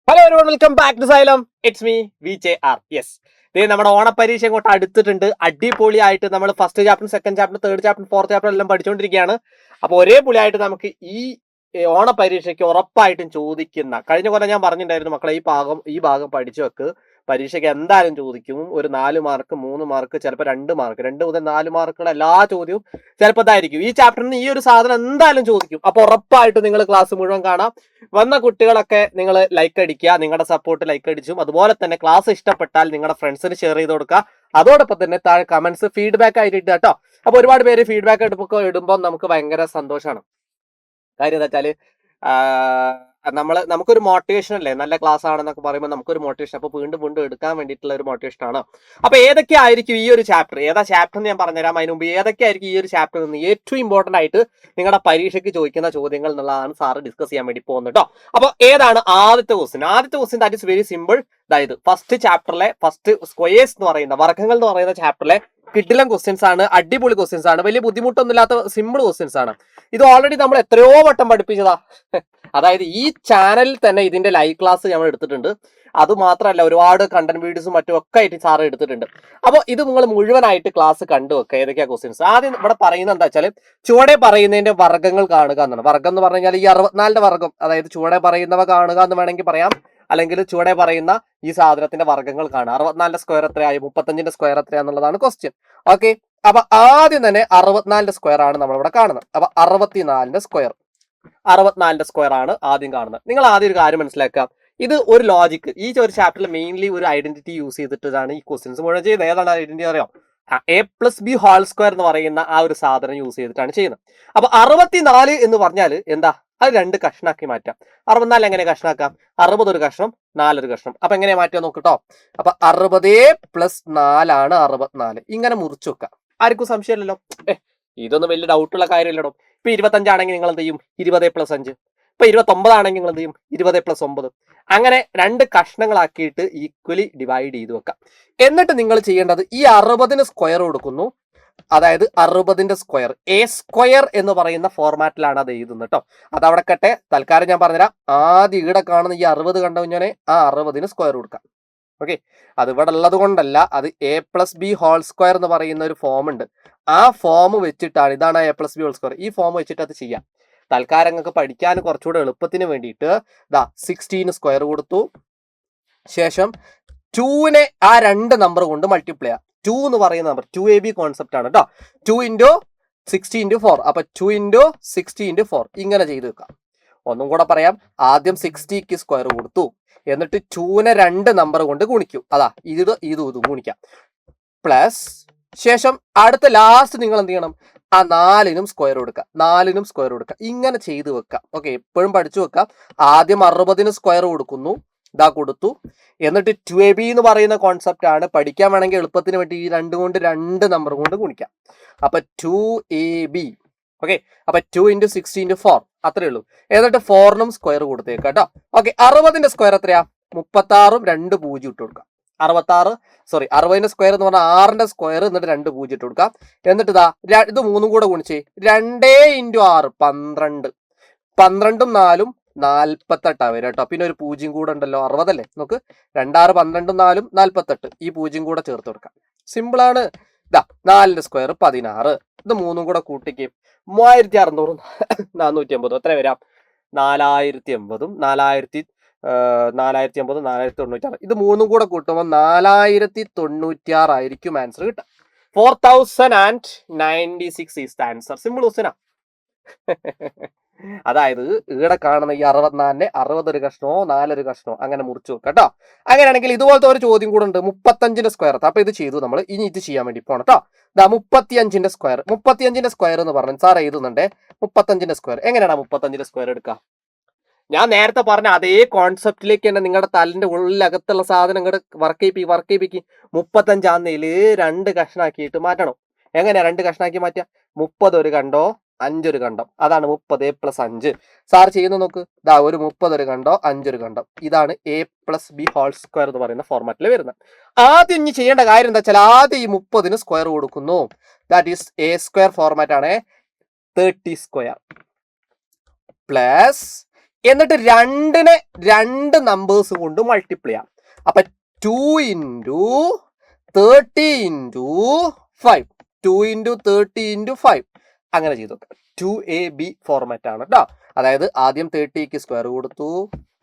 Hello everyone, welcome back to Xylem. It's me VJR. Yes, നമ്മുടെ ഓണപരീക്ഷ ഇങ്ങോട്ട് അടുത്തിട്ടുണ്ട്. അടിപൊളിയായിട്ട് നമ്മൾ first chapter, second chapter, third chapter, fourth chapter എല്ലാം പഠിച്ചുകൊണ്ടിരിക്കുകയാണ്. അപ്പോൾ ഒരേ പൊളിയായിട്ട് നമുക്ക് ഈ ഓണപരീക്ഷയ്ക്ക് ഉറപ്പായിട്ടും ചോദിക്കുന്ന, കഴിഞ്ഞ കൊല്ലം ഞാൻ പറഞ്ഞിട്ടുണ്ടായിരുന്നു മക്കളെ, ഈ ഭാഗം പഠിച്ചു വെക്ക്, പരീക്ഷയ്ക്ക് എന്തായാലും ചോദിക്കും. ഒരു 4 മാർക്ക്, 3 മാർക്ക്, ചിലപ്പോൾ 2 മാർക്ക്, 2 മുതൽ 4 മാർക്കുള്ള എല്ലാ ചോദ്യവും ചിലപ്പോൾ ഇതായിരിക്കും. ഈ ചാപ്റ്ററിന് ഈ ഒരു സാധനം എന്തായാലും ചോദിക്കും. അപ്പോൾ ഉറപ്പായിട്ടും നിങ്ങൾ ക്ലാസ് മുഴുവൻ കാണാം. വന്ന കുട്ടികളൊക്കെ നിങ്ങൾ ലൈക്ക് അടിക്കുക, നിങ്ങളുടെ സപ്പോർട്ട് ലൈക്ക് അടിച്ചും, അതുപോലെ തന്നെ ക്ലാസ് ഇഷ്ടപ്പെട്ടാൽ നിങ്ങളുടെ ഫ്രണ്ട്സിന് ഷെയർ ചെയ്ത് കൊടുക്കുക. അതോടൊപ്പം തന്നെ താഴെ കമന്റ്സ് ഫീഡ്ബാക്ക് ആയിട്ട് ഇടുക കേട്ടോ. അപ്പോൾ ഒരുപാട് പേര് ഫീഡ്ബാക്ക് ഇടുമ്പോൾ നമുക്ക് ഭയങ്കര സന്തോഷമാണ്. കാര്യം എന്താ വെച്ചാൽ നമുക്കൊരു മോട്ടിവേഷൻ അല്ലേ, നല്ല ക്ലാസ് ആണെന്നൊക്കെ പറയുമ്പോൾ നമുക്കൊരു മോട്ടിവേഷൻ, അപ്പോൾ വീണ്ടും വീണ്ടും എടുക്കാൻ വേണ്ടിയിട്ടുള്ള ഒരു മോട്ടിവേഷൻ ആണ്. അപ്പോൾ ഏതൊക്കെ ആയിരിക്കും ഈ ഒരു ചാപ്റ്റർ, ഏതാ ചാപ്റ്റർ എന്ന് ഞാൻ പറഞ്ഞുതരാം. അതിന് മുമ്പ് ഏതൊക്കെ ആയിരിക്കും ഈ ഒരു ചാപ്റ്ററിൽ നിന്ന് ഏറ്റവും ഇമ്പോർട്ടന്റ് ആയിട്ട് നിങ്ങളുടെ പരീക്ഷയ്ക്ക് ചോദിക്കുന്ന ചോദ്യങ്ങൾ എന്നുള്ളതാണ് സാറ് ഡിസ്കസ് ചെയ്യാൻ വേണ്ടി പോകുന്നത് കേട്ടോ. അപ്പോൾ ഏതാണ് ആദ്യത്തെ ക്വസ്റ്റ്യൻ? ആദ്യത്തെ question that is very simple. അതായത് ഫസ്റ്റ് ചാപ്റ്ററിലെ ഫസ്റ്റ് സ്ക്വയേഴ്സ് എന്ന് പറയുന്ന, വർഗ്ഗങ്ങൾ എന്ന് പറയുന്ന ചാപ്റ്ററിലെ കിഡിലം ക്വസ്റ്റ്യൻസ് ആണ്, അടിപൊളി ക്വസ്റ്റ്യൻസ് ആണ്, വലിയ ബുദ്ധിമുട്ടൊന്നുമില്ലാത്ത സിമ്പിൾ ക്വസ്റ്റ്യൻസ് ആണ്. ഇത് ഓൾറെഡി നമ്മൾ എത്രയോ വട്ടം പഠിപ്പിച്ചതാ. അതായത് ഈ ചാനലിൽ തന്നെ ഇതിന്റെ ലൈവ് ക്ലാസ് നമ്മൾ എടുത്തിട്ടുണ്ട്. അത് മാത്രമല്ല, ഒരുപാട് കണ്ടന്റ് വീഡിയോസും മറ്റും ഒക്കെ ആയിട്ട് സാറ് എടുത്തിട്ടുണ്ട്. അപ്പോൾ ഇത് നിങ്ങൾ മുഴുവനായിട്ട് ക്ലാസ് കണ്ടു വെക്കുക. ഏതൊക്കെയാ ക്വസ്റ്റ്യൻസ്? ആദ്യം ഇവിടെ പറയുന്നത് എന്താ വെച്ചാൽ, ചുവടെ പറയുന്നതിന്റെ വർഗ്ഗങ്ങൾ കാണുക എന്നാണ്. വർഗ്ഗം എന്ന് പറഞ്ഞു കഴിഞ്ഞാൽ ഈ 64ന്റെ വർഗ്ഗം, അതായത് ചുവടെ പറയുന്നവ കാണുക എന്ന് വേണമെങ്കിൽ പറയാം, അല്ലെങ്കിൽ ചുവടെ പറയുന്ന ഈ സാധനത്തിന്റെ വർഗ്ഗങ്ങൾ കാണുക. 64ന്റെ സ്ക്വയർ എത്രയായി, 35ന്റെ സ്ക്വയർ എത്രയാന്നുള്ളതാണ് ക്വസ്റ്റ്യൻ. ഓക്കെ, അപ്പൊ ആദ്യം തന്നെ 64ന്റെ സ്ക്വയർ ആണ് നമ്മളിവിടെ കാണുന്നത്. അപ്പൊ 64ന്റെ സ്ക്വയർ ആണ് ആദ്യം കാണുന്നത്. നിങ്ങൾ ആദ്യം ഒരു കാര്യം മനസ്സിലാക്കുക, ഇത് ഒരു ലോജിക്ക്, ഈ ഒരു ചാപ്റ്ററിൽ മെയിൻലി ഒരു ഐഡന്റിറ്റി യൂസ് ചെയ്തിട്ടാണ് ഈ ക്വസ്റ്റ്യൻസ് മുഴുവൻ ചെയ്യുന്നത്. ഏതാണ് ഐഡന്റിറ്റി അറിയാം? A+B² എന്ന് പറയുന്ന ആ ഒരു സാധനം യൂസ് ചെയ്തിട്ടാണ് ചെയ്യുന്നത്. അപ്പൊ 64 എന്ന് പറഞ്ഞാൽ എന്താ? അത് 2 കഷ്ണാക്കി മാറ്റാം. 64 എങ്ങനെ കഷ്ണാക്കാം? 60 ഒരു കഷ്ണം, 4 ഒരു കഷ്ണം. അപ്പൊ എങ്ങനെ മാറ്റാൻ നോക്കട്ടോ. അപ്പൊ 60+4 ആണ് 64. ഇങ്ങനെ മുറിച്ചു വെക്കാം. ആർക്കും സംശയമില്ലല്ലോ. ഇതൊന്നും വലിയ ഡൗട്ടുള്ള കാര്യമില്ലടോ. ഇപ്പൊ 25 ആണെങ്കിൽ നിങ്ങൾ എന്ത് ചെയ്യും? 20+5. ഇപ്പൊ 29 ആണെങ്കിൽ നിങ്ങൾ എന്ത് ചെയ്യും? 20+9. അങ്ങനെ 2 കഷ്ണങ്ങളാക്കിയിട്ട് ഈക്വലി ഡിവൈഡ് ചെയ്ത് വെക്കാം. എന്നിട്ട് നിങ്ങൾ ചെയ്യേണ്ടത് ഈ 60ന് സ്ക്വയർ കൊടുക്കുന്നു. അതായത് 60ന്റെ സ്ക്വയർ, A² എന്ന് പറയുന്ന ഫോർമാറ്റിലാണ് അത് എഴുതുന്നത് കേട്ടോ. അതവിടെ കട്ടെ, തൽക്കാലം ഞാൻ പറഞ്ഞുതരാം. ആദ്യം ഇവിടെ കാണുന്ന ഈ 60 കണ്ടു കഴിഞ്ഞാൽ ആ 60ന് സ്ക്വയർ കൊടുക്കാം. ഓക്കെ, അത് ഇവിടെ ഉള്ളത് കൊണ്ടല്ല, അത് A+B² എന്ന് പറയുന്ന ഒരു ഫോം ഉണ്ട്. ആ ഫോം വെച്ചിട്ടാണ്, ഇതാണ് A+B². ഈ ഫോം വെച്ചിട്ട് അത് ചെയ്യാം. തൽക്കാലം നിങ്ങൾക്ക് പഠിക്കാൻ കുറച്ചുകൂടെ എളുപ്പത്തിന് വേണ്ടിയിട്ട് 16 സ്ക്വയർ കൊടുത്തു. ശേഷം 2നെ ആ 2 നമ്പർ കൊണ്ട് മൾട്ടിപ്ലൈ ചെയ്യാം. 2 എന്ന് പറയുന്ന നമ്പർ 2AB കോൺസെപ്റ്റ് ആണ് കേട്ടോ. 2 × 60 × 4. അപ്പൊ 2 × 60 × 4 ഇങ്ങനെ ചെയ്ത് വെക്കാം. ഒന്നും കൂടെ പറയാം. ആദ്യം 60ക്ക് സ്ക്വയർ കൊടുത്തു, എന്നിട്ട് 2നെ 2 നമ്പർ കൊണ്ട് ഗുണിക്കും. അതാ ഇത് ഗുണിക്കാം. പ്ലസ് ശേഷം അടുത്ത ലാസ്റ്റ് നിങ്ങൾ എന്ത് ചെയ്യണം? ആ 4നും സ്ക്വയർ കൊടുക്കുക. ഇങ്ങനെ ചെയ്ത് വെക്കാം. ഓക്കെ, എപ്പോഴും പഠിച്ചു വെക്കാം. ആദ്യം 60ന് സ്ക്വയർ കൊടുക്കുന്നു, ഇതാ കൊടുത്തു. എന്നിട്ട് 2AB എന്ന് പറയുന്ന കോൺസെപ്റ്റ് ആണ്. പഠിക്കാൻ വേണമെങ്കിൽ എളുപ്പത്തിന് വേണ്ടി ഈ 2 കൊണ്ട് 2 നമ്പർ കൊണ്ട് ഗുണിക്കാം. അപ്പൊ 2AB. ഓക്കെ, അപ്പൊ 2 × 60 × 4 അത്രേ ഉള്ളൂ. എന്നിട്ട് 4നും സ്ക്വയർ കൊടുത്തേക്കാം കേട്ടോ. ഓക്കെ, 60ന്റെ സ്ക്വയർ എത്രയാ? 36ഉം 2 0 ഇട്ട് കൊടുക്കാം. 60ന്റെ സ്ക്വയർ എന്ന് പറഞ്ഞാൽ 6ന്റെ സ്ക്വയർ, എന്നിട്ട് 2 0 ഇട്ട് കൊടുക്കാം. എന്നിട്ട് ഇത് 3 കൂടെ ഗുണിച്ചേ. 2 × 6 12. 12ഉം 4ഉം 48 വരും കേട്ടോ. പിന്നെ ഒരു 0 കൂടെ ഉണ്ടല്ലോ, 60 അല്ലേ? നോക്ക്, 2 6 12ഉം 4ഉം 48. ഈ 0 കൂടെ ചേർത്ത് കൊടുക്കാം. സിമ്പിൾ ആണ്. 4ന്റെ സ്ക്വയർ 16. ഇത് 3ഉം കൂടെ കൂട്ടിക്ക് 3600 450. എത്ര വരാം? 4080. 4080 ഇത് 3ഉം കൂടെ കൂട്ടുമ്പോൾ 4096 ആയിരിക്കും ആൻസർ കിട്ടുക. 4096 ഈസ് ദ ആൻസർ. സിമ്പിൾ ക്വസ്റ്റ്യനാ. അതായത് ഇവിടെ കാണുന്ന ഈ 64നെ 60 ഒരു കഷ്ണമോ 4 ഒരു കഷ്ണമോ അങ്ങനെ മുറിച്ചു വെക്കാം കേട്ടോ. അങ്ങനെയാണെങ്കിൽ ഇതുപോലത്തെ ഒരു ചോദ്യം കൂടെ ഉണ്ട്, 35ന്റെ സ്ക്വയർ. അപ്പൊ ഇത് ചെയ്തു നമ്മൾ. ഇനി ഇത് ചെയ്യാൻ വേണ്ടി പോണം കേട്ടോ. 35ന്റെ സ്ക്വയർ. 35ന്റെ സ്ക്വയർ എന്ന് പറഞ്ഞു സാർ എഴുതുന്നുണ്ട്. 35ന്റെ സ്ക്വയർ എങ്ങനെയാണ് 35ന്റെ സ്ക്വയർ എടുക്കുക? ഞാൻ നേരത്തെ പറഞ്ഞ അതേ കോൺസെപ്റ്റിലേക്ക് തന്നെ നിങ്ങളുടെ തലിന്റെ ഉള്ളിലകത്തുള്ള സാധനം ഇങ്ങോട്ട് വർക്ക് ചെയ്യിപ്പിക്കും. 35 2 കഷ്ണാക്കിയിട്ട് മാറ്റണം. എങ്ങനെയാ 2 കഷ്ണാക്കി മാറ്റുക? 30 ഒരു കണ്ടോ, 5 ഒരു കണ്ടം. അതാണ് 30A+5. സാർ ചെയ്യുന്ന നോക്ക്, ഒരു 30 ഒരു കണ്ടോ, 5 ഒരു കണ്ടം. ഇതാണ് A+B² എന്ന് പറയുന്ന ഫോർമാറ്റിൽ വരുന്നത്. ആദ്യം ഇനി ചെയ്യേണ്ട കാര്യം എന്താ വെച്ചാൽ, ആദ്യം ഈ 30ന് സ്ക്വയർ കൊടുക്കുന്നു. ദാറ്റ് ഈസ് A² ഫോർമാറ്റ് ആണ്. 30² പ്ലസ് എന്നിട്ട് രണ്ടിനെ 2 നമ്പേഴ്സ് കൊണ്ട് മൾട്ടിപ്ലൈ ചെയ്യാം. അപ്പൊ 2 ഇൻറ്റു 30 ഇൻറ്റു 5, 2 ഇൻറ്റു 30 ഇൻറ്റു 5 അങ്ങനെ ചെയ്തു നോക്കാം. 2AB ഫോർമാറ്റ് ആണ് കേട്ടോ. അതായത് ആദ്യം 30ക്ക് സ്ക്വയർ കൊടുത്തു,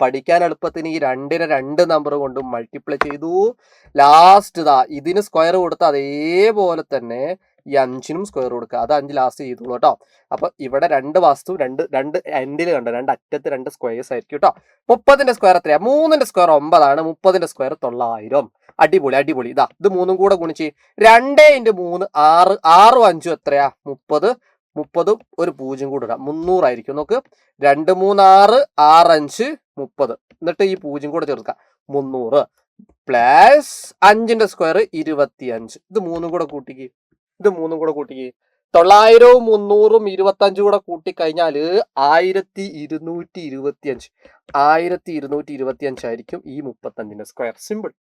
പഠിക്കാൻ എളുപ്പത്തിന് ഈ 2നെ 2 നമ്പർ കൊണ്ട് മൾട്ടിപ്ലൈ ചെയ്തു, ലാസ്റ്റ് ഇതിന് സ്ക്വയർ കൊടുത്ത അതേപോലെ തന്നെ ഈ 5നും സ്ക്വയർ കൊടുക്കുക. അത് 5 ലാസ്റ്റ് ചെയ്തോളൂ കേട്ടോ. അപ്പൊ ഇവിടെ 2 വാസ്തു രണ്ട് എൻഡിൽ കണ്ടോ, 2 അറ്റത്ത് 2 സ്ക്വയേഴ്സ് ആയിരിക്കും കേട്ടോ. 30ന്റെ സ്ക്വയർ എത്രയാ? 3ന്റെ സ്ക്വയർ 9 ആണ്. 30ന്റെ സ്ക്വയർ 900. അടിപൊളി അടിപൊളി. ഇത് 3 കൂടെ ഗുണിച്ച് 2 × 3 6, 6 5 എത്രയാ? 30. 30 ഒരു 0 കൂടെ ഇടാം, 300 ആയിരിക്കും. നോക്ക്, 2 3 6, 6 5 30. എന്നിട്ട് ഈ 0 കൂടെ ചേർക്കാം, 300 പ്ലസ് 5ന്റെ സ്ക്വയർ 25. ഇത് 3 കൂടെ കൂട്ടിക്ക്, 900ഉം 300ഉം 25 കൂടെ കൂട്ടിക്കഴിഞ്ഞാൽ 1225. 1225 ആയിരിക്കും ഈ 35ന്റെ സ്ക്വയർ. സിമ്പിൾ.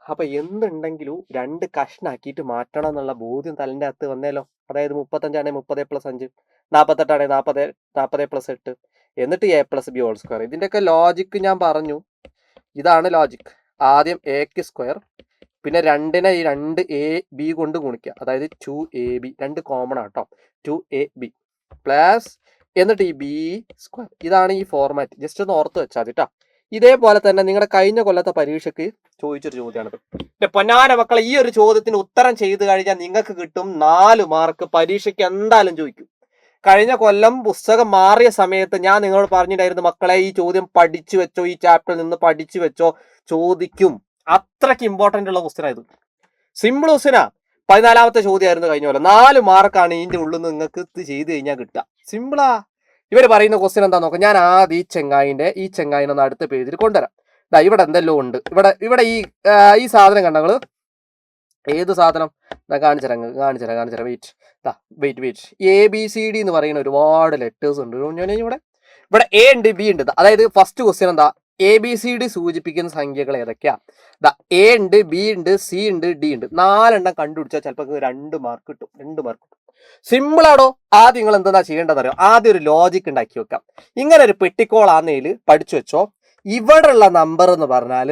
അപ്പൊ എന്തുണ്ടെങ്കിലും 2 കഷ്ണാക്കിയിട്ട് മാറ്റണം എന്നുള്ള ബോധ്യം തലന്റെ അകത്ത് വന്നേലോ. അതായത് 35 30 + 5, 48 40 + 8, എന്നിട്ട് A + B ഹോൾ സ്ക്വയർ. ഇതിന്റെയൊക്കെ ലോജിക്ക് ഞാൻ പറഞ്ഞു. ഇതാണ് ലോജിക്. ആദ്യം എക്ക് സ്ക്വയർ, പിന്നെ 2നെ ഈ 2AB കൊണ്ട് ഗുണിക്കുക, അതായത് 2AB. 2 കോമൺ ആട്ടോ, 2AB പ്ലസ് എന്നിട്ട് ഈ B സ്ക്വയർ. ഇതാണ് ഈ ഫോർമാറ്റ്. ജസ്റ്റ് ഒന്ന് ഓർത്ത് വെച്ചാൽ മതി കേട്ടോ. ഇതേപോലെ തന്നെ നിങ്ങളുടെ കഴിഞ്ഞ കൊല്ലത്തെ പരീക്ഷയ്ക്ക് ചോദിച്ചൊരു ചോദ്യമാണിത്. പൊന്നാന മക്കളെ, ഈ ഒരു ചോദ്യത്തിന് ഉത്തരം ചെയ്ത് കഴിഞ്ഞാൽ നിങ്ങൾക്ക് കിട്ടും 4 മാർക്ക്. പരീക്ഷയ്ക്ക് എന്തായാലും ചോദിക്കും. കഴിഞ്ഞ കൊല്ലം പുസ്തകം മാറിയ സമയത്ത് ഞാൻ നിങ്ങളോട് പറഞ്ഞിട്ടുണ്ടായിരുന്നു, മക്കളെ ഈ ചോദ്യം പഠിച്ചു വെച്ചോ, ഈ ചാപ്റ്ററിൽ നിന്ന് പഠിച്ചു വെച്ചോ, ചോദിക്കും. അത്രയ്ക്ക് ഇമ്പോർട്ടൻ്റ് ഉള്ള ക്വസ്റ്റ്യൻ ആയത്. സിമ്പിൾ ക്വസ്റ്റ്യനാ. 14ാമത്തെ ചോദ്യമായിരുന്നു കഴിഞ്ഞ കൊല്ലം. 4 മാർക്കാണ് ഇതിന്റെ ഉള്ളിൽ നിന്ന് നിങ്ങൾക്ക് ഇത് ചെയ്ത് കഴിഞ്ഞാൽ കിട്ടുക. സിമ്പിളാ. ഇവർ പറയുന്ന ക്വസ്റ്റ്യൻ എന്താ നോക്കാം. ഞാൻ ആദ്യം ഈ ചെങ്ങായിനെ ഒന്ന് അടുത്ത പേജിൽ കൊണ്ടുവരാം. ഇവിടെ എന്തെല്ലോ ഉണ്ട്. ഇവിടെ ഈ സാധനം കണ്ടങ്ങൾ. ഏത് സാധനം? കാണിച്ചുതരാം. വെയിറ്റ്. ABCD എന്ന് പറയുന്ന ഒരുപാട് ലെറ്റേഴ്സ് ഉണ്ട്. ഇവിടെ A ഉണ്ട്, B ഉണ്ട്. അതായത് ഫസ്റ്റ് ക്വസ്റ്റ്യൻ എന്താ? ABCD സൂചിപ്പിക്കുന്ന സംഖ്യകൾ ഏതൊക്കെയാ? A ഉണ്ട്, B ഉണ്ട്, C ഉണ്ട്, D ഉണ്ട്. 4 എണ്ണം കണ്ടുപിടിച്ചാൽ ചിലപ്പോൾ 2 മാർക്ക് കിട്ടും. 2 മാർക്ക് കിട്ടും. സിമ്പിൾ ആണോ? ആദ്യം നിങ്ങൾ എന്താ ചെയ്യേണ്ടതെന്ന് അറിയോ? ആദ്യം ഒരു ലോജിക് ഉണ്ടാക്കി വെക്കാം. ഇങ്ങനെ ഒരു പെട്ടിക്കോൾ ആന്നേൽ പഠിച്ചു വെച്ചോ. ഇവിടെയുള്ള നമ്പർ എന്ന് പറഞ്ഞാൽ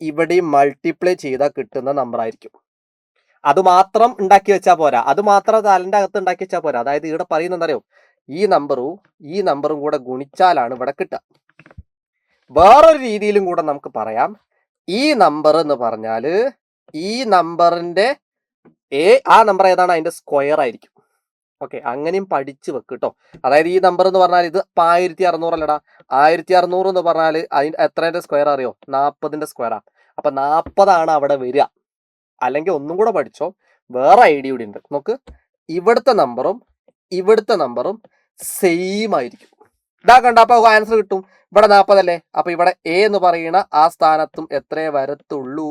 ഇവിടെയും മൾട്ടിപ്ലൈ ചെയ്താൽ കിട്ടുന്ന നമ്പർ ആയിരിക്കും. അത് മാത്രം ഉണ്ടാക്കി വെച്ചാൽ പോരാ, അത് മാത്രം തലന്റെ അകത്ത് ഉണ്ടാക്കി വെച്ചാൽ പോരാ. അതായത് ഇവിടെ പറയുന്നത് അറിയോ? ഈ നമ്പറും കൂടെ ഗുണിച്ചാലാണ് ഇവിടെ കിട്ടുക. വേറൊരു രീതിയിലും കൂടെ നമുക്ക് പറയാം. ഈ നമ്പർ എന്ന് പറഞ്ഞാൽ ഈ നമ്പറിന്റെ ആ നമ്പർ ഏതാണ്? അതിന്റെ സ്ക്വയർ ആയിരിക്കും. ഓക്കെ, അങ്ങനെയും പഠിച്ചു വെക്ക് കേട്ടോ. അതായത് ഈ നമ്പർ എന്ന് പറഞ്ഞാൽ ഇത് 1600 അല്ലടാ. 1600 എന്ന് പറഞ്ഞാൽ അതിന് എത്രേന്റെ സ്ക്വയർ അറിയോ? 40ന്റെ സ്ക്വയറാ. അപ്പൊ 40 അവിടെ വരിക. അല്ലെങ്കിൽ ഒന്നും കൂടെ പഠിച്ചോ, വേറെ ഐഡിയ കൂടി ഉണ്ട്. നോക്ക്, ഇവിടുത്തെ നമ്പറും സെയിം ആയിരിക്കും. ഇതാ കണ്ട, അപ്പൊ ആൻസർ കിട്ടും. ഇവിടെ 40 അല്ലേ? അപ്പൊ ഇവിടെ A എന്ന് പറയുന്ന ആ സ്ഥാനത്തും എത്രേ വരത്തുള്ളൂ?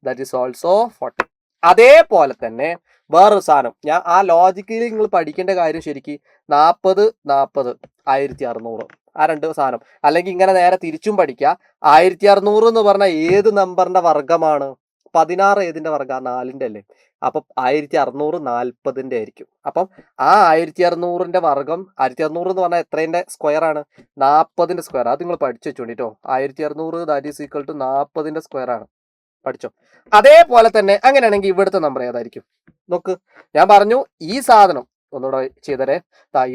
That is also 40. അതേപോലെ തന്നെ വേറൊരു സാധനം, ഞാൻ ആ ലോജിക്കിൽ നിങ്ങൾ പഠിക്കേണ്ട കാര്യം ശരിക്കും 40 1600 ആ 2 സാധനം. അല്ലെങ്കിൽ ഇങ്ങനെ നേരെ തിരിച്ചും പഠിക്കുക. 1600 എന്ന് പറഞ്ഞാൽ ഏത് നമ്പറിന്റെ വർഗമാണ്? 16 ഏതിന്റെ വർഗ? 4ന്റെ അല്ലേ? അപ്പൊ 1600 40ന്റെ ആയിരിക്കും. അപ്പം ആ 1600ന്റെ വർഗം, 1600 എന്ന് പറഞ്ഞാൽ എത്രേന്റെ സ്ക്വയർ ആണ്? 40ന്റെ സ്ക്വയർ. അത് നിങ്ങൾ പഠിച്ചു വെച്ചോണ്ടിട്ടോ. 1600 ദാറ്റ് ഈസ് ഈക്വൽ ടു 40ന്റെ സ്ക്വയർ ആണ്. പഠിച്ചോ. അതേപോലെ തന്നെ അങ്ങനെയാണെങ്കിൽ ഇവിടുത്തെ നമ്പർ ഏതായിരിക്കും? നോക്ക്, ഞാൻ പറഞ്ഞു ഈ സാധനം ഒന്നുകൂടെ ചെയ്തരേ.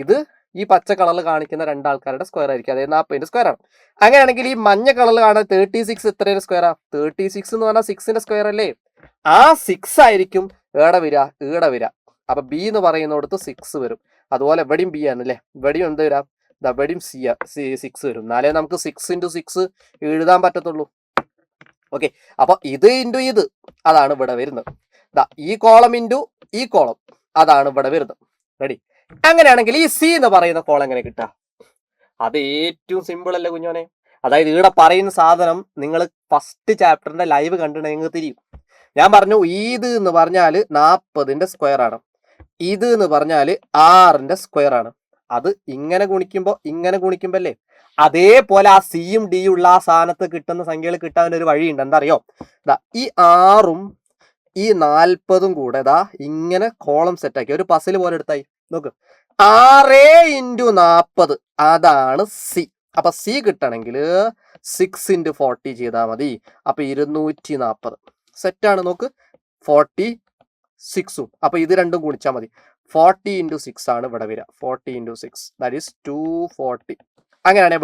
ഇത് ഈ പച്ച കളറിൽ കാണിക്കുന്ന 2 ആൾക്കാരുടെ സ്ക്വയർ ആയിരിക്കും. അതായത് 40ന്റെ സ്ക്വയർ ആണ്. അങ്ങനെയാണെങ്കിൽ ഈ മഞ്ഞ കളറിൽ കാണുന്ന 36 എത്രയുടെ സ്ക്വയറാ? 36 എന്ന് പറഞ്ഞാൽ 6ന്റെ സ്ക്വയർ അല്ലേ? ആ 6 ആയിരിക്കും ഏടെ വരിക. അപ്പൊ B എന്ന് പറയുന്നിടത്ത് 6 വരും. അതുപോലെ ഇവിടെയും B ആണ് അല്ലേ? ഇവിടെയും എന്ത് വരാം? ഇവിടെയും 6 വരും. എന്നാലേ നമുക്ക് 6 × 6 എഴുതാൻ പറ്റത്തുള്ളൂ. ഓക്കെ, അപ്പൊ ഇത് ഇൻറ്റു ഇത് അതാണ് ഇവിടെ വരുന്നത്. ഈ കോളം ഇൻറ്റു ഈ കോളം അതാണ് ഇവിടെ വരുന്നത്. റെഡി? അങ്ങനെയാണെങ്കിൽ ഈ C എന്ന് പറയുന്ന കോളം എങ്ങനെ കിട്ടുക? അത് ഏറ്റവും സിമ്പിൾ അല്ലേ കുഞ്ഞോനെ? അതായത് ഇവിടെ പറയുന്ന സാധനം നിങ്ങൾ ഫസ്റ്റ് ചാപ്റ്ററിന്റെ ലൈവ് കണ്ടിട്ടുണ്ടെങ്കിൽ തിരിയും. ഞാൻ പറഞ്ഞു ഇത് എന്ന് പറഞ്ഞാൽ 40ന്റെ സ്ക്വയർ ആണ്. ഇത് എന്ന് പറഞ്ഞാൽ 6ന്റെ സ്ക്വയർ ആണ്. അത് ഇങ്ങനെ ഗുണിക്കുമ്പോ അല്ലേ? അതേപോലെ ആ സിയും ഡിയും ഉള്ള ആ സ്ഥാനത്ത് കിട്ടുന്ന സംഖ്യകൾ കിട്ടാൻ ഒരു വഴിയുണ്ട്. എന്താ അറിയോ? ഈ 6ഉം ഈ 40ഉം കൂടെ ഇങ്ങനെ കോളം സെറ്റാക്കി ഒരു പസിൽ പോലെ എടുത്തായി. നോക്ക്, 6 × 40 അതാണ് സി. അപ്പൊ സി കിട്ടണമെങ്കിൽ 6 × 40 ചെയ്താൽ മതി. അപ്പൊ 240 സെറ്റാണ്. നോക്ക് 46ഉം അപ്പൊ ഇത് രണ്ടും ഗുണിച്ചാൽ മതി. 40 × 6 ആണ് ഇവിടെ വരിക. 40 × 6 ദാറ്റ് ഈസ് 240. അങ്ങനെയാണ്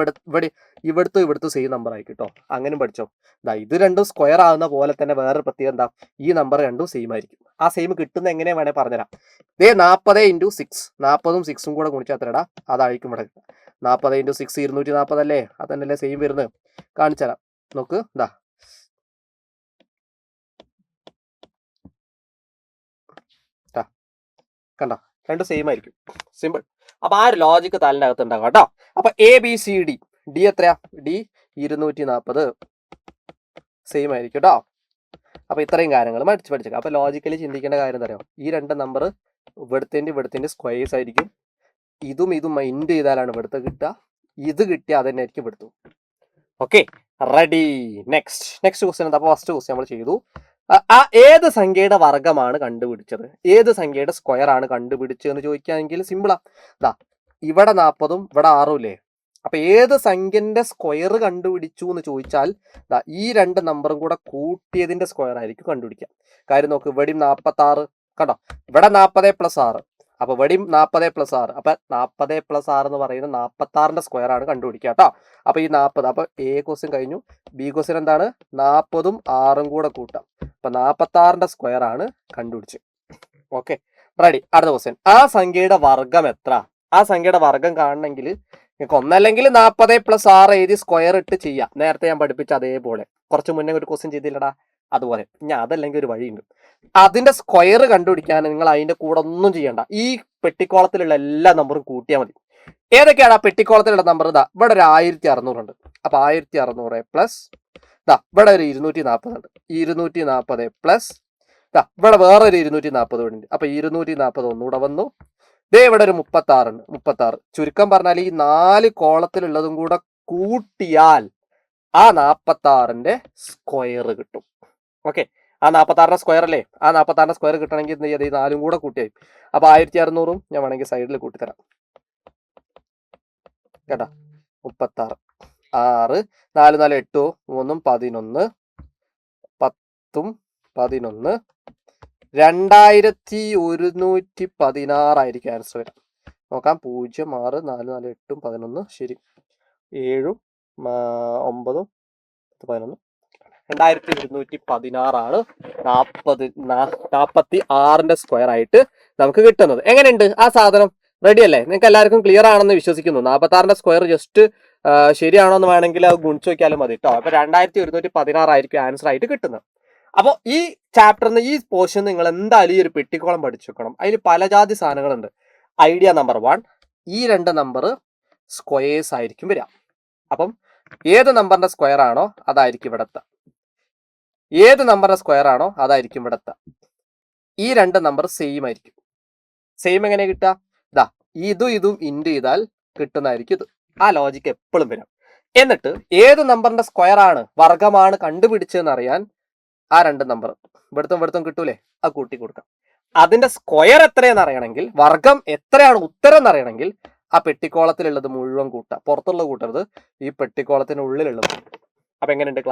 ഇവിടുത്തെ സെയിം നമ്പർ ആയി കേട്ടോ. അങ്ങനെ പഠിച്ചോ. ഇത് രണ്ടും സ്ക്വയർ ആകുന്ന പോലെ തന്നെ വേറൊരു പ്രത്യേകത എന്താ, ഈ നമ്പർ രണ്ടും സെയിം ആയിരിക്കും. ആ സെയിം കിട്ടുന്ന എങ്ങനെയാ വേണേ പറഞ്ഞുതരാം. 40 × 6 40ഉം 6ഉം കൂടെ ഗുണിച്ചാൽ എത്രടാ, അതായിരിക്കും ഇവിടെ 40 × 6 240 അല്ലേ, അതന്നല്ലേ സെയിം വരുന്നത്. കാണിച്ചു തരാം. നോക്ക് കണ്ടോ, രണ്ടും സെയിം ആയിരിക്കും. സിമ്പിൾ. അപ്പൊ ആ ഒരു ലോജിക്ക് തലിൻ്റെ അകത്ത് ഉണ്ടാകും കേട്ടോ. അപ്പൊ ABCD ഡി എത്രയാ, ഡി 240 സെയിം ആയിരിക്കും കേട്ടോ. അപ്പൊ ഇത്രയും കാര്യങ്ങൾ പഠിച്ചേക്കാം. അപ്പൊ ലോജിക്കലി ചിന്തിക്കേണ്ട കാര്യം എന്താ പറയുക, ഈ രണ്ട് നമ്പർ ഇവിടുത്തെ സ്ക്വയേഴ്സ് ആയിരിക്കും. ഇതും മൈൻഡ് ചെയ്താലാണ് ഇവിടുത്തെ കിട്ടുക. ഇത് കിട്ടിയാൽ അത് തന്നെ ആയിരിക്കും ഇവിടുത്തെ. Okay, ready. നെക്സ്റ്റ് ക്വസ്റ്റ്യൻ എന്താ. അപ്പൊ ഫസ്റ്റ് ക്വസ്റ്റ്യൻ നമ്മൾ ചെയ്തു. ഏത് സംഖ്യയുടെ വർഗമാണ് കണ്ടുപിടിച്ചത്, ഏത് സംഖ്യയുടെ സ്ക്വയർ ആണ് കണ്ടുപിടിച്ചതെന്ന് ചോദിക്കുകയാണെങ്കിൽ സിമ്പിളാ. ഇവിടെ 40ഉം ഇവിടെ 6ഉം ഇല്ലേ. അപ്പൊ ഏത് സംഖ്യന്റെ സ്ക്വയർ കണ്ടുപിടിച്ചു എന്ന് ചോദിച്ചാൽ ഈ രണ്ട് നമ്പറും കൂടെ കൂട്ടിയതിന്റെ സ്ക്വയർ ആയിരിക്കും കണ്ടുപിടിക്കുക. കാര്യം നോക്ക്, ഇവിടെയും 46 കണ്ടോ, ഇവിടെ 40 + 6, അപ്പൊ ഇവിടെയും 40 + 6, അപ്പൊ 40 + 6 എന്ന് പറയുന്നത് 46ന്റെ സ്ക്വയർ ആണ് കണ്ടുപിടിക്കുക കേട്ടോ. അപ്പൊ ഈ 40, അപ്പൊ എ ക്വസ്റ്റ്യൻ കഴിഞ്ഞു. ബി ക്വസ്റ്റ്യൻ എന്താണ്, 40ഉം 6ഉം കൂടെ കൂട്ടാം. അപ്പൊ 46ന്റെ സ്ക്വയർ ആണ് കണ്ടുപിടിച്ചത്. Okay, ready. അടുത്ത ക്വസ്റ്റ്യൻ, ആ സംഖ്യയുടെ വർഗം എത്ര. ആ സംഖ്യയുടെ വർഗം കാണണമെങ്കിൽ നിങ്ങൾക്ക് ഒന്നല്ലെങ്കിൽ 40 + 6 എഴുതി സ്ക്വയർ ഇട്ട് ചെയ്യാം. നേരത്തെ ഞാൻ പഠിപ്പിച്ച അതേപോലെ, കുറച്ച് മുന്നേ ഒരു ക്വസ്റ്റ്യൻ ചെയ്തില്ലടാ അതുപോലെ. ഞാൻ അതല്ലെങ്കിൽ ഒരു വഴിയുണ്ട്. അതിന്റെ സ്ക്വയർ കണ്ടുപിടിക്കാൻ നിങ്ങൾ അതിന്റെ കൂടെ ഒന്നും ചെയ്യണ്ട, ഈ പെട്ടിക്കോളത്തിലുള്ള എല്ലാ നമ്പറും കൂട്ടിയാൽ മതി. ഏതൊക്കെയാണ് ആ പെട്ടിക്കോളത്തിലുള്ള നമ്പർ? ഇവിടെ ഒരു 1600 ഉണ്ട്. അപ്പൊ 1600 പ്ലസ് ഇവിടെ ഒരു 240 ഉണ്ട്. 240 പ്ലസ് ഇവിടെ വേറൊരു 240 ഉണ്ട്. അപ്പൊ 240 ഒന്നുകൂടെ വന്നു. ഇവിടെ ഒരു 36 ഉണ്ട്. 36 ചുരുക്കം പറഞ്ഞാൽ ഈ 4 കോളത്തിലുള്ളതും കൂടെ കൂട്ടിയാൽ ആ 46ന്റെ സ്ക്വയർ കിട്ടും. ഓക്കെ, ആ 46ന്റെ സ്ക്വയർ അല്ലേ. ആ 46ന്റെ സ്ക്വയർ കിട്ടണമെങ്കിൽ എന്ത് ചെയ്യാം, ഈ 4ഉം കൂടെ കൂട്ടിയായി. അപ്പൊ 1600ഉം ഞാൻ വേണമെങ്കിൽ സൈഡിൽ കൂട്ടിത്തരാം കേട്ടാ. 36 6 4 4 8 3 11 10 11 2116 ആയിരിക്കും ആൻസർ വരാം. നോക്കാം. 0 6 4 4 8 11 ശരി, 7 9 11 2116 ആണ് 46ന്റെ സ്ക്വയർ ആയിട്ട് നമുക്ക് കിട്ടുന്നത്. എങ്ങനെയുണ്ട് ആ സാധനം? റെഡി അല്ലേ? നിങ്ങൾക്ക് എല്ലാവർക്കും ക്ലിയർ ആണെന്ന് വിശ്വസിക്കുന്നു. 46ന്റെ സ്ക്വയർ ജസ്റ്റ് ശരിയാണോ എന്ന് വേണമെങ്കിൽ അത് ഗുണിച്ച് നോക്കിയാലും മതി കേട്ടോ. അപ്പൊ 2116 ആയിരിക്കും ആൻസർ ആയിട്ട് കിട്ടുന്നത്. അപ്പോൾ ഈ ചാപ്റ്ററിന് ഈ പോർഷൻ നിങ്ങൾ എന്തായാലും ഈ ഒരു പെട്ടിക്കോളം പഠിച്ചു വെക്കണം. അതിൽ പല ജാതി സാധനങ്ങളുണ്ട്. ഐഡിയ നമ്പർ 1, ഈ രണ്ട് നമ്പർ സ്ക്വയേഴ്സ് ആയിരിക്കും വരിക. അപ്പം ഏത് നമ്പറിന്റെ സ്ക്വയർ ആണോ അതായിരിക്കും ഇവിടത്തെ, ഏത് നമ്പറിന്റെ സ്ക്വയർ ആണോ അതായിരിക്കും ഇവിടത്തെ. ഈ രണ്ട് നമ്പർ സെയിം ആയിരിക്കും. സെയിം എങ്ങനെ കിട്ടുക? ഇതും ഇൻഡ് ചെയ്താൽ കിട്ടുന്നതായിരിക്കും ഇത്. ആ ലോജിക്ക് എപ്പോഴും വരും. എന്നിട്ട് ഏത് നമ്പറിന്റെ സ്ക്വയർ ആണ് വർഗമാണ് കണ്ടുപിടിച്ചതെന്ന് അറിയാൻ ആ രണ്ട് നമ്പർ ഇവിടുത്തും കിട്ടൂലേ, അത് കൂട്ടി കൊടുക്കാം. അതിന്റെ സ്ക്വയർ എത്രയെന്ന് അറിയണമെങ്കിൽ, വർഗം എത്രയാണ് ഉത്തരം എന്നറിയണമെങ്കിൽ ആ പെട്ടിക്കോളത്തിലുള്ളത് മുഴുവൻ കൂട്ടാം. പുറത്തുള്ളത് കൂട്ടരുത്, ഈ പെട്ടിക്കോളത്തിനുള്ളിലുള്ളത്. അപ്പൊ എങ്ങനെയുണ്ട്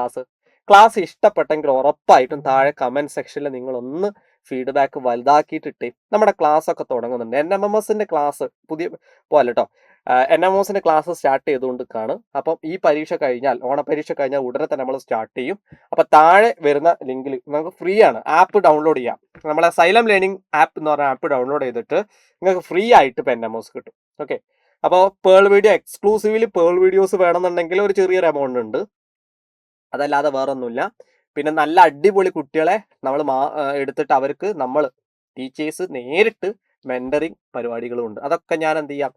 ക്ലാസ് ഇഷ്ടപ്പെട്ടെങ്കിൽ ഉറപ്പായിട്ടും താഴെ കമന്റ് സെക്ഷനിൽ നിങ്ങൾ ഒന്ന് ഫീഡ്ബാക്ക് വലുതാക്കിയിട്ടിട്ടേ. നമ്മുടെ ക്ലാസ് ഒക്കെ തുടങ്ങുന്നുണ്ട്. NMMSന്റെ ക്ലാസ് പുതിയ പോലെ കേട്ടോ. NMMSന്റെ ക്ലാസ് സ്റ്റാർട്ട് ചെയ്തുകൊണ്ട് കാണും. അപ്പം ഈ പരീക്ഷ കഴിഞ്ഞാൽ, ഓണപരീക്ഷ കഴിഞ്ഞാൽ ഉടനെ തന്നെ നമ്മൾ സ്റ്റാർട്ട് ചെയ്യും. അപ്പൊ താഴെ വരുന്ന ലിങ്കിൽ നമുക്ക് ഫ്രീ ആണ് ആപ്പ് ഡൗൺലോഡ് ചെയ്യാം. നമ്മളെ സൈലം ലേണിംഗ് ആപ്പ് എന്ന് പറഞ്ഞ ആപ്പ് ഡൗൺലോഡ് ചെയ്തിട്ട് നിങ്ങൾക്ക് ഫ്രീ ആയിട്ട് ഇപ്പൊ NMMS കിട്ടും. ഓക്കെ, അപ്പോൾ pearl video exclusively pearl videos വേണമെന്നുണ്ടെങ്കിൽ ഒരു ചെറിയൊരു എമൗണ്ട് ഉണ്ട്, അതല്ലാതെ വേറൊന്നുമില്ല. പിന്നെ നല്ല അടിപൊളി കുട്ടികളെ നമ്മൾ എടുത്തിട്ട് അവർക്ക് നമ്മൾ ടീച്ചേഴ്സ് നേരിട്ട് മെന്ററിങ് പരിപാടികളും ഉണ്ട്. അതൊക്കെ ഞാൻ എന്ത് ചെയ്യാം,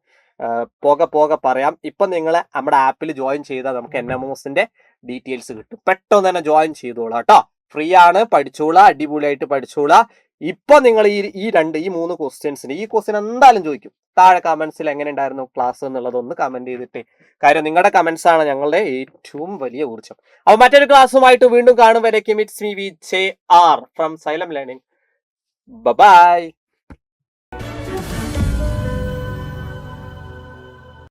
പോകെ പറയാം. ഇപ്പം നിങ്ങളെ നമ്മുടെ ആപ്പിൽ ജോയിൻ ചെയ്താൽ നമുക്ക് NMMSന്റെ ഡീറ്റെയിൽസ് കിട്ടും. പെട്ടെന്ന് തന്നെ ജോയിൻ ചെയ്തോളാം കേട്ടോ. ഫ്രീ ആണ്, പഠിച്ചോളാം, അടിപൊളിയായിട്ട് പഠിച്ചോളാം. ഇപ്പൊ നിങ്ങൾ ഈ 3 ക്വസ്റ്റ്യൻസിന്, ഈ ക്വസ്റ്റ്യൻ എന്തായാലും ചോദിക്കും. താഴെ കമന്റ്സിൽ എങ്ങനെ ഉണ്ടായിരുന്നു ക്ലാസ് എന്നുള്ളതൊന്ന് കമന്റ് ചെയ്തിട്ടേ. കാര്യം നിങ്ങളുടെ കമന്റ്സ് ആണ് ഞങ്ങളുടെ ഏറ്റവും വലിയ ഊർജ്ജം. അപ്പൊ മറ്റൊരു ക്ലാസ്സുമായിട്ട് വീണ്ടും കാണും വരേക്കും. It's me VJR from Xylem learning. By.